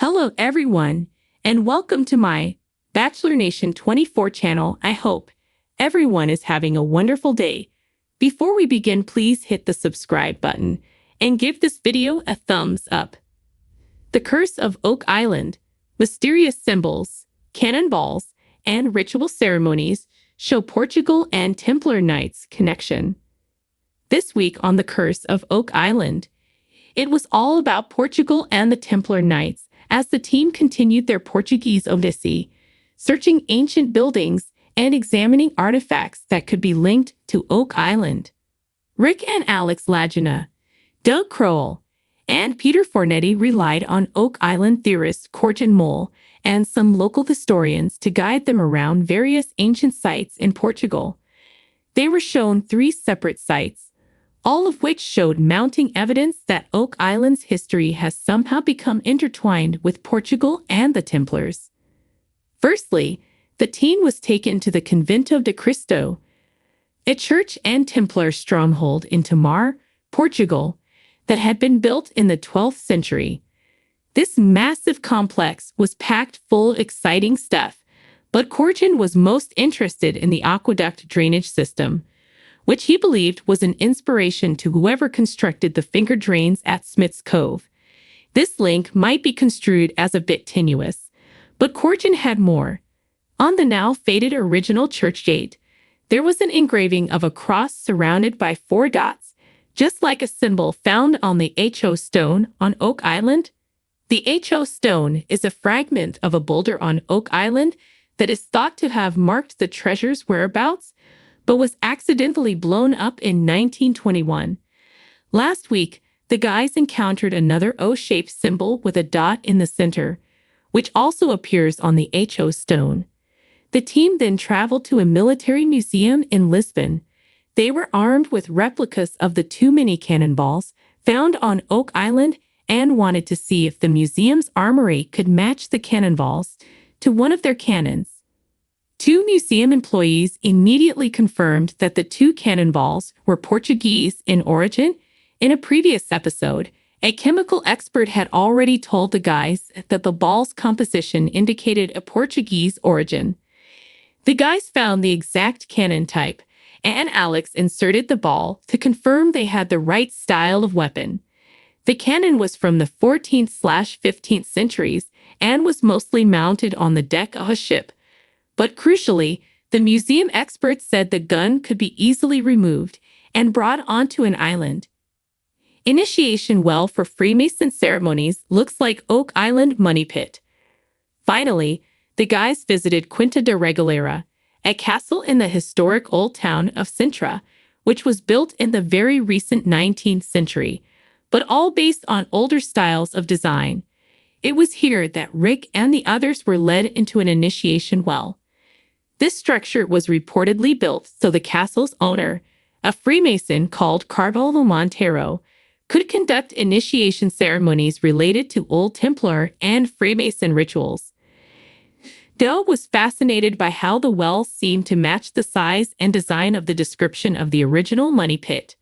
Hello everyone, and welcome to my Bachelor Nation 24 channel. I hope everyone is having a wonderful day. Before we begin, please hit the subscribe button and give this video a thumbs up. The Curse of Oak Island, mysterious symbols, cannonballs, and ritual ceremonies show Portugal and Templar Knights' connection. This week on The Curse of Oak Island, it was all about Portugal and the Templar Knights as the team continued their Portuguese odyssey, searching ancient buildings and examining artifacts that could be linked to Oak Island. Rick and Alex Lagina, Doug Crowell, and Peter Fornetti relied on Oak Island theorist Corjan Mole and some local historians to guide them around various ancient sites in Portugal. They were shown 3 separate sites, all of which showed mounting evidence that Oak Island's history has somehow become intertwined with Portugal and the Templars. Firstly, the team was taken to the Convento de Cristo, a church and Templar stronghold in Tomar, Portugal, that had been built in the 12th century. This massive complex was packed full of exciting stuff, but Corjan was most interested in the aqueduct drainage system, which he believed was an inspiration to whoever constructed the finger drains at Smith's Cove. This link might be construed as a bit tenuous, but Corjan had more. On the now faded original church gate, there was an engraving of a cross surrounded by 4 dots, just like a symbol found on the HO stone on Oak Island. The HO stone is a fragment of a boulder on Oak Island that is thought to have marked the treasure's whereabouts, but was accidentally blown up in 1921. Last week, the guys encountered another O-shaped symbol with a dot in the center, which also appears on the HO stone. The team then traveled to a military museum in Lisbon. They were armed with replicas of the 2 mini cannonballs found on Oak Island and wanted to see if the museum's armory could match the cannonballs to one of their cannons. 2 museum employees immediately confirmed that the 2 cannonballs were Portuguese in origin. In a previous episode, a chemical expert had already told the guys that the ball's composition indicated a Portuguese origin. The guys found the exact cannon type, and Alex inserted the ball to confirm they had the right style of weapon. The cannon was from the 14th/15th centuries and was mostly mounted on the deck of a ship. But crucially, the museum experts said the gun could be easily removed and brought onto an island. Initiation well for Freemason ceremonies looks like Oak Island money pit. Finally, the guys visited Quinta de Regalera, a castle in the historic old town of Sintra, which was built in the very recent 19th century, but all based on older styles of design. It was here that Rick and the others were led into an initiation well. This structure was reportedly built so the castle's owner, a Freemason called Carvalho Montero, could conduct initiation ceremonies related to Old Templar and Freemason rituals. Dell was fascinated by how the well seemed to match the size and design of the description of the original money pit.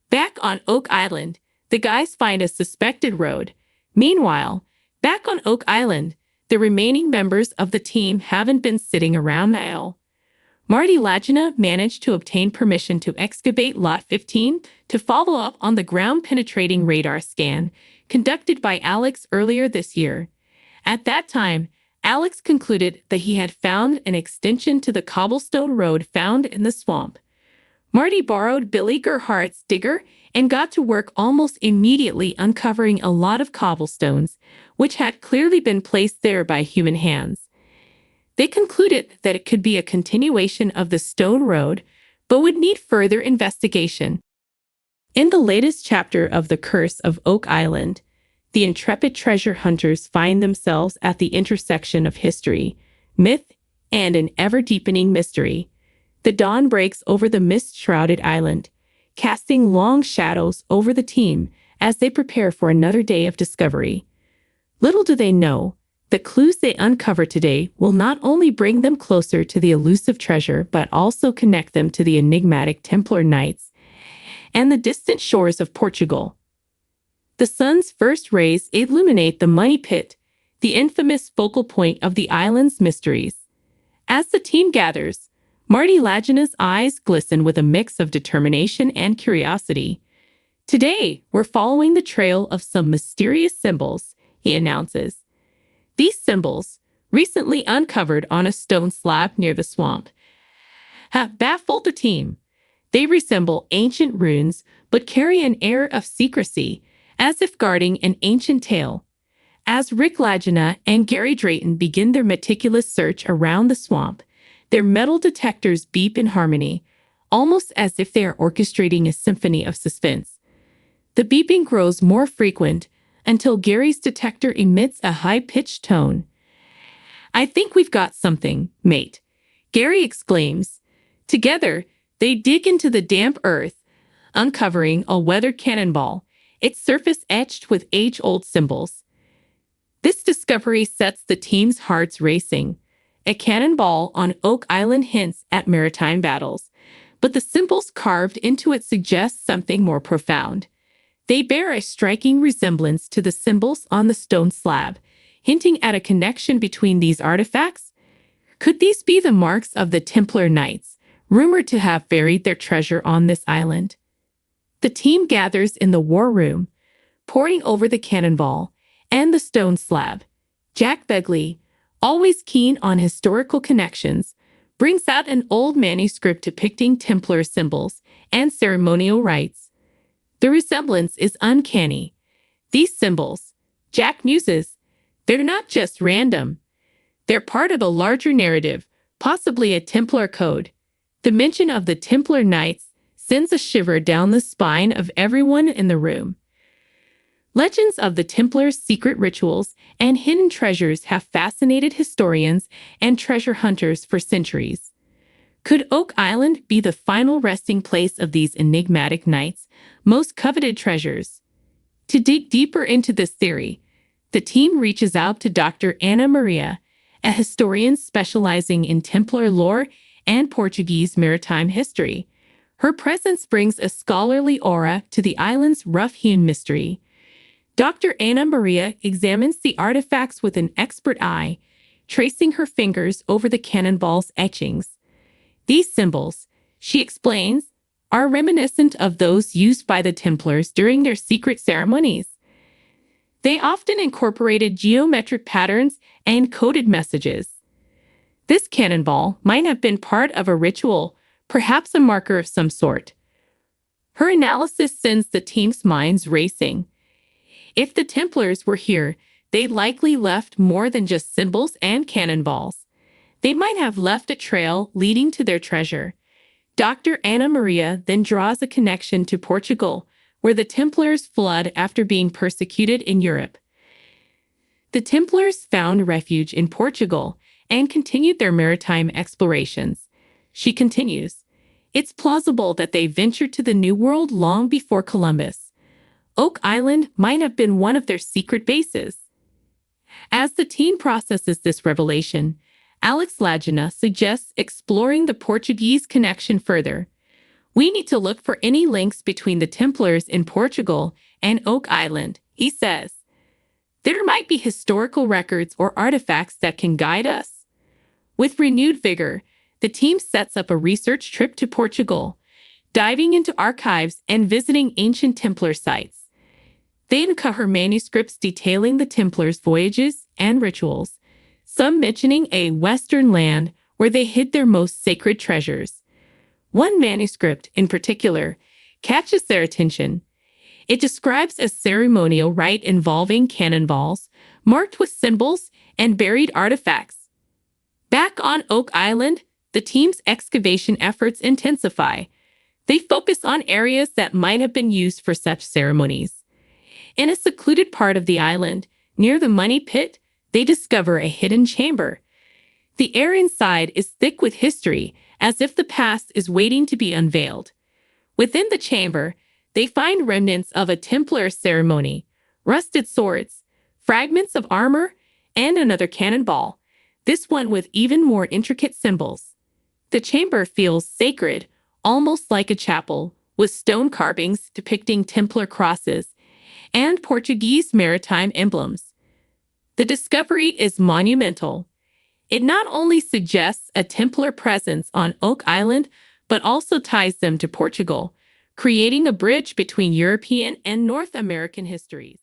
Back on Oak Island, the guys find a suspected road. Meanwhile, back on Oak Island, the remaining members of the team haven't been sitting around idle. Marty Lagina managed to obtain permission to excavate Lot 15 to follow up on the ground-penetrating radar scan conducted by Alex earlier this year. At that time, Alex concluded that he had found an extension to the cobblestone road found in the swamp. Marty borrowed Billy Gerhardt's digger and got to work almost immediately uncovering a lot of cobblestones, which had clearly been placed there by human hands. They concluded that it could be a continuation of the stone road, but would need further investigation. In the latest chapter of The Curse of Oak Island, the intrepid treasure hunters find themselves at the intersection of history, myth, and an ever-deepening mystery. The dawn breaks over the mist-shrouded island, casting long shadows over the team as they prepare for another day of discovery. Little do they know, the clues they uncover today will not only bring them closer to the elusive treasure but also connect them to the enigmatic Templar Knights and the distant shores of Portugal. The sun's first rays illuminate the money pit, the infamous focal point of the island's mysteries. As the team gathers, Marty Lagina's eyes glisten with a mix of determination and curiosity. Today, we're following the trail of some mysterious symbols, he announces. These symbols, recently uncovered on a stone slab near the swamp, have baffled the team. They resemble ancient runes, but carry an air of secrecy, as if guarding an ancient tale. As Rick Lagina and Gary Drayton begin their meticulous search around the swamp, their metal detectors beep in harmony, almost as if they are orchestrating a symphony of suspense. The beeping grows more frequent until Gary's detector emits a high-pitched tone. "I think we've got something, mate," Gary exclaims. Together, they dig into the damp earth, uncovering a weathered cannonball, its surface etched with age-old symbols. This discovery sets the team's hearts racing. A cannonball on Oak Island hints at maritime battles, but the symbols carved into it suggest something more profound. They bear a striking resemblance to the symbols on the stone slab, hinting at a connection between these artifacts. Could these be the marks of the Templar Knights, rumored to have buried their treasure on this island? The team gathers in the war room, poring over the cannonball and the stone slab. Jack Begley, always keen on historical connections, brings out an old manuscript depicting Templar symbols and ceremonial rites. The resemblance is uncanny. These symbols, Jack muses, they're not just random. They're part of a larger narrative, possibly a Templar code. The mention of the Templar Knights sends a shiver down the spine of everyone in the room. Legends of the Templars' secret rituals and hidden treasures have fascinated historians and treasure hunters for centuries. Could Oak Island be the final resting place of these enigmatic knights' most coveted treasures? To dig deeper into this theory, the team reaches out to Dr. Ana Maria, a historian specializing in Templar lore and Portuguese maritime history. Her presence brings a scholarly aura to the island's rough-hewn mystery. Dr. Ana Maria examines the artifacts with an expert eye, tracing her fingers over the cannonball's etchings. These symbols, she explains, are reminiscent of those used by the Templars during their secret ceremonies. They often incorporated geometric patterns and coded messages. This cannonball might have been part of a ritual, perhaps a marker of some sort. Her analysis sends the team's minds racing. If the Templars were here, they likely left more than just symbols and cannonballs. They might have left a trail leading to their treasure. Dr. Ana Maria then draws a connection to Portugal, where the Templars fled after being persecuted in Europe. The Templars found refuge in Portugal and continued their maritime explorations. She continues, "It's plausible that they ventured to the New World long before Columbus. Oak Island might have been one of their secret bases." As the team processes this revelation, Alex Lagina suggests exploring the Portuguese connection further. "We need to look for any links between the Templars in Portugal and Oak Island," he says. "There might be historical records or artifacts that can guide us." With renewed vigor, the team sets up a research trip to Portugal, diving into archives and visiting ancient Templar sites. They uncover manuscripts detailing the Templars' voyages and rituals, some mentioning a western land where they hid their most sacred treasures. One manuscript, in particular, catches their attention. It describes a ceremonial rite involving cannonballs, marked with symbols and buried artifacts. Back on Oak Island, the team's excavation efforts intensify. They focus on areas that might have been used for such ceremonies. In a secluded part of the island, near the money pit, they discover a hidden chamber. The air inside is thick with history, as if the past is waiting to be unveiled. Within the chamber, they find remnants of a Templar ceremony, rusted swords, fragments of armor, and another cannonball, this one with even more intricate symbols. The chamber feels sacred, almost like a chapel, with stone carvings depicting Templar crosses and Portuguese maritime emblems. The discovery is monumental. It not only suggests a Templar presence on Oak Island, but also ties them to Portugal, creating a bridge between European and North American histories.